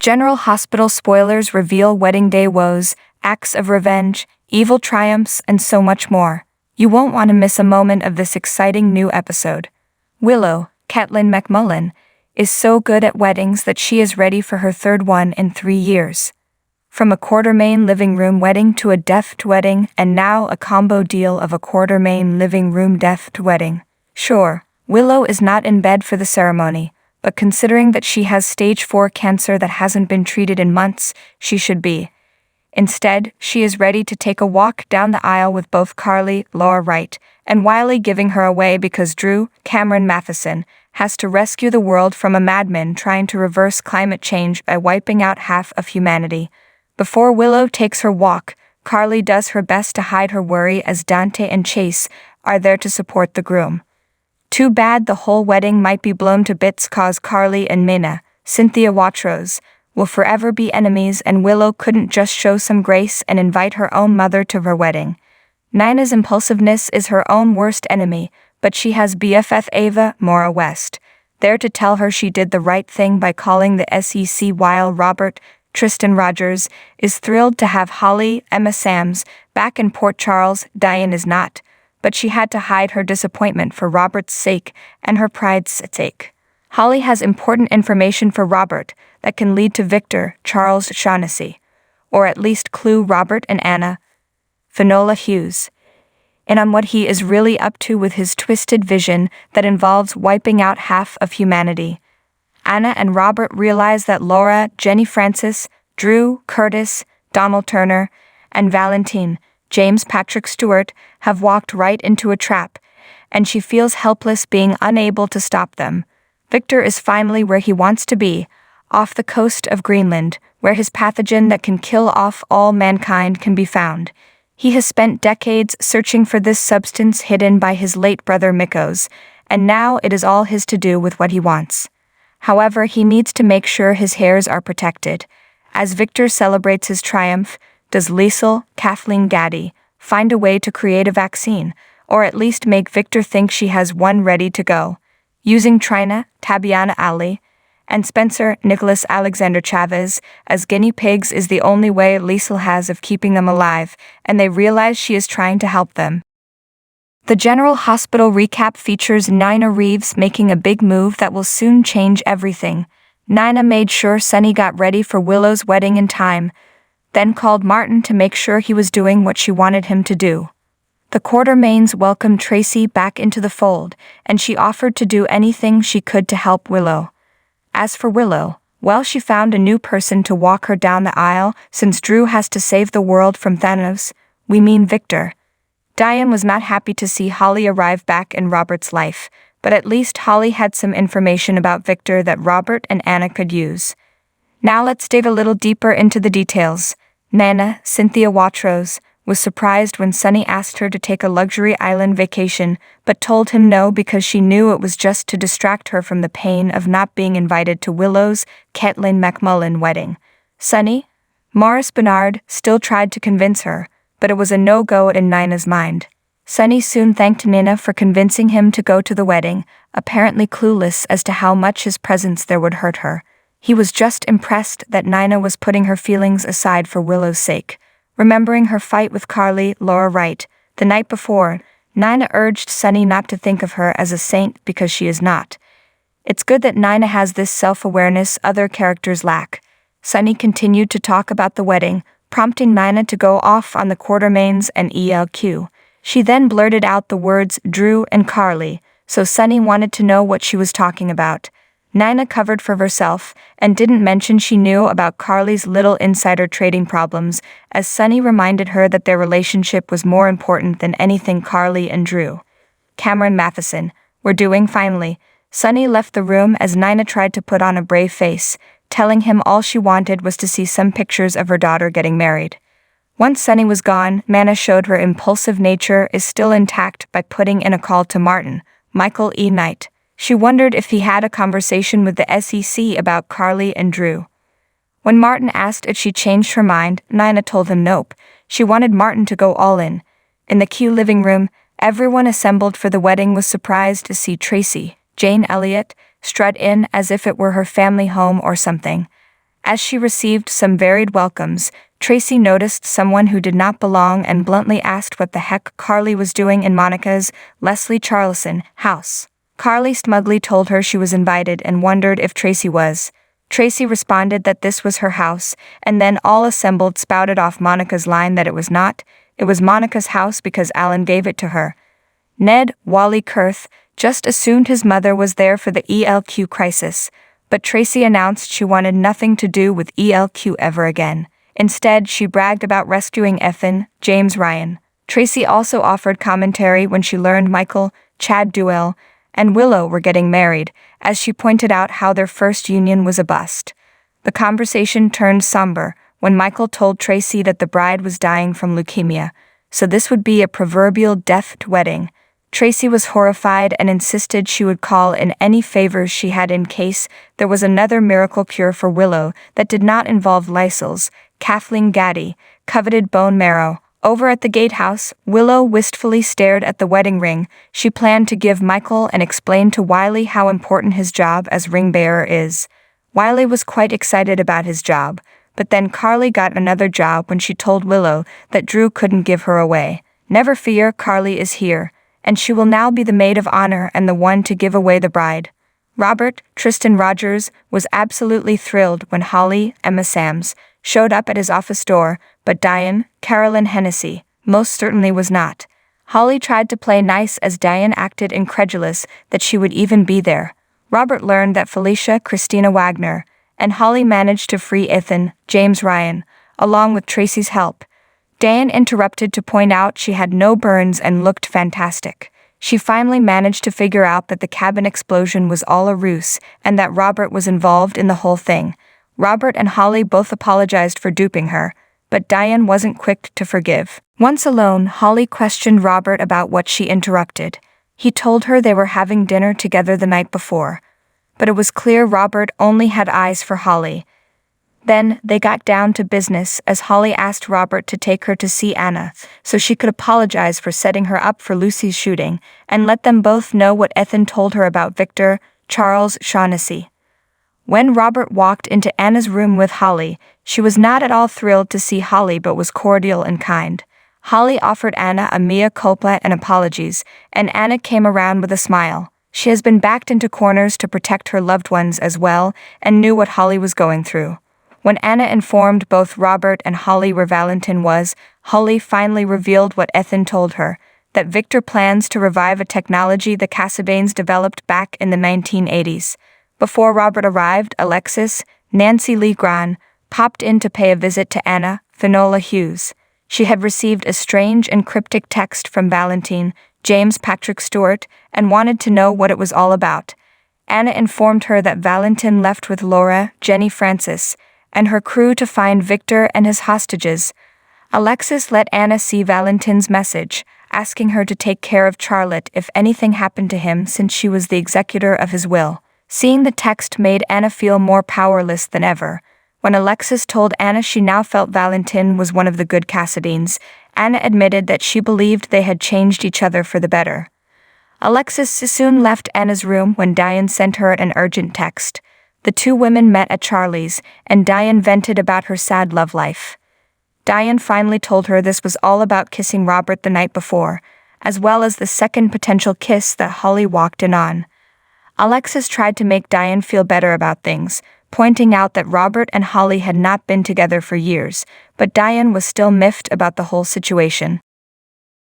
General Hospital spoilers reveal wedding day woes, acts of revenge, evil triumphs, and so much more. You won't want to miss a moment of this exciting new episode. Willow, Caitlin McMullen, is so good at weddings that she is ready for her third one in 3 years. From a Quartermain living room wedding to a deft wedding, and now a combo deal of a Quartermain living room deft wedding. Sure, Willow is not in bed for the ceremony, but considering that she has stage 4 cancer that hasn't been treated in months, she should be. Instead, she is ready to take a walk down the aisle with both Carly, Laura Wright, and Wiley giving her away because Drew, Cameron Matheson, has to rescue the world from a madman trying to reverse climate change by wiping out half of humanity. Before Willow takes her walk, Carly does her best to hide her worry as Dante and Chase are there to support the groom. Too bad the whole wedding might be blown to bits cause Carly and Mina, Cynthia Watros, will forever be enemies, and Willow couldn't just show some grace and invite her own mother to her wedding. Nina's impulsiveness is her own worst enemy, but she has BFF Ava Maura West there to tell her she did the right thing by calling the SEC, while Robert, Tristan Rogers, is thrilled to have Holly, Emma Sams, back in Port Charles. Diane is not, but she had to hide her disappointment for Robert's sake and her pride's sake. Holly has important information for Robert that can lead to Victor Charles Shaughnessy, or at least clue Robert and Anna Finola Hughes in on what he is really up to with his twisted vision that involves wiping out half of humanity. Anna and Robert realize that Laura, Jenny Francis, Drew, Curtis, Donald Turner, and Valentine, James Patrick Stewart, have walked right into a trap, and she feels helpless being unable to stop them. Victor is finally where he wants to be, off the coast of Greenland, where his pathogen that can kill off all mankind can be found. He has spent decades searching for this substance hidden by his late brother Mikos, and now it is all his to do with what he wants. However, he needs to make sure his hairs are protected. As Victor celebrates his triumph, does Liesl, Kathleen Gaddy, find a way to create a vaccine, or at least make Victor think she has one ready to go? Using Trina, Tabiana Ali, and Spencer Nicholas Alexander Chavez as guinea pigs is the only way Liesl has of keeping them alive, and they realize she is trying to help them. The General Hospital recap features Nina Reeves making a big move that will soon change everything. Nina made sure Sunny got ready for Willow's wedding in time, then called Martin to make sure he was doing what she wanted him to do. The Quartermains welcomed Tracy back into the fold, and she offered to do anything she could to help Willow. As for Willow, well, she found a new person to walk her down the aisle since Drew has to save the world from Thanos, we mean Victor. Diane was not happy to see Holly arrive back in Robert's life, but at least Holly had some information about Victor that Robert and Anna could use. Now let's dig a little deeper into the details. Nana, Cynthia Watros, was surprised when Sunny asked her to take a luxury island vacation, but told him no because she knew it was just to distract her from the pain of not being invited to Willow's Caitlin McMullen wedding. Sunny, Morris Bernard, still tried to convince her, but it was a no-go in Nina's mind. Sunny soon thanked Nina for convincing him to go to the wedding, apparently clueless as to how much his presence there would hurt her. He was just impressed that Nina was putting her feelings aside for Willow's sake. Remembering her fight with Carly, Laura Wright, the night before, Nina urged Sunny not to think of her as a saint because she is not. It's good that Nina has this self-awareness other characters lack. Sunny continued to talk about the wedding, prompting Nina to go off on the Quartermains and ELQ. She then blurted out the words Drew and Carly, so Sunny wanted to know what she was talking about. Nina covered for herself and didn't mention she knew about Carly's little insider trading problems, as Sunny reminded her that their relationship was more important than anything Carly and Drew, Cameron Matheson, were doing. Finally, Sunny left the room as Nina tried to put on a brave face, telling him all she wanted was to see some pictures of her daughter getting married. Once Sunny was gone, Nana showed her impulsive nature is still intact by putting in a call to Martin, Michael E. Knight. She wondered if he had a conversation with the SEC about Carly and Drew. When Martin asked if she changed her mind, Nina told him nope. She wanted Martin to go all in. In the Q living room, everyone assembled for the wedding was surprised to see Tracy, Jane Elliott, strut in as if it were her family home or something. As she received some varied welcomes, Tracy noticed someone who did not belong and bluntly asked what the heck Carly was doing in Monica's, Leslie Charleson, house. Carly smugly told her she was invited and wondered if Tracy was. Tracy responded that this was her house, and then all assembled spouted off Monica's line that it was not. It was Monica's house because Alan gave it to her. Ned, Wally Kurth, just assumed his mother was there for the ELQ crisis, but Tracy announced she wanted nothing to do with ELQ ever again. Instead, she bragged about rescuing Ethan, James Ryan. Tracy also offered commentary when she learned Michael, Chad Duell, and Willow were getting married, as she pointed out how their first union was a bust. The conversation turned somber when Michael told Tracy that the bride was dying from leukemia, so this would be a proverbial death wedding. Tracy was horrified and insisted she would call in any favors she had in case there was another miracle cure for Willow that did not involve Lysol's, Kathleen Gaddy, coveted bone marrow. Over at the gatehouse, Willow wistfully stared at the wedding ring she planned to give Michael and explained to Wiley how important his job as ring bearer is. Wiley was quite excited about his job, but then Carly got another job when she told Willow that Drew couldn't give her away. Never fear, Carly is here, and she will now be the maid of honor and the one to give away the bride. Robert, Tristan Rogers, was absolutely thrilled when Holly, Emma Sams, showed up at his office door, but Diane, Carolyn Hennessy, most certainly was not. Holly tried to play nice as Diane acted incredulous that she would even be there. Robert learned that Felicia Christina Wagner and Holly managed to free Ethan, James Ryan, along with Tracy's help. Diane interrupted to point out she had no burns and looked fantastic. She finally managed to figure out that the cabin explosion was all a ruse and that Robert was involved in the whole thing. Robert and Holly both apologized for duping her, but Diane wasn't quick to forgive. Once alone, Holly questioned Robert about what she interrupted. He told her they were having dinner together the night before, but it was clear Robert only had eyes for Holly. Then they got down to business as Holly asked Robert to take her to see Anna so she could apologize for setting her up for Lucy's shooting and let them both know what Ethan told her about Victor, Charles Shaughnessy. When Robert walked into Anna's room with Holly, she was not at all thrilled to see Holly but was cordial and kind. Holly offered Anna a mea culpa and apologies, and Anna came around with a smile. She has been backed into corners to protect her loved ones as well and knew what Holly was going through. When Anna informed both Robert and Holly where Valentin was, Holly finally revealed what Ethan told her, that Victor plans to revive a technology the Casabanes developed back in the 1980s. Before Robert arrived, Alexis, Nancy Lee Gran, popped in to pay a visit to Anna, Finola Hughes. She had received a strange and cryptic text from Valentin, James Patrick Stewart, and wanted to know what it was all about. Anna informed her that Valentin left with Laura, Jenny Francis, and her crew to find Victor and his hostages. Alexis let Anna see Valentin's message, asking her to take care of Charlotte if anything happened to him since she was the executor of his will. Seeing the text made Anna feel more powerless than ever. When Alexis told Anna she now felt Valentin was one of the good Casadines, Anna admitted that she believed they had changed each other for the better. Alexis soon left Anna's room when Diane sent her an urgent text. The two women met at Charlie's, and Diane vented about her sad love life. Diane finally told her this was all about kissing Robert the night before, as well as the second potential kiss that Holly walked in on. Alexis tried to make Diane feel better about things, pointing out that Robert and Holly had not been together for years, but Diane was still miffed about the whole situation.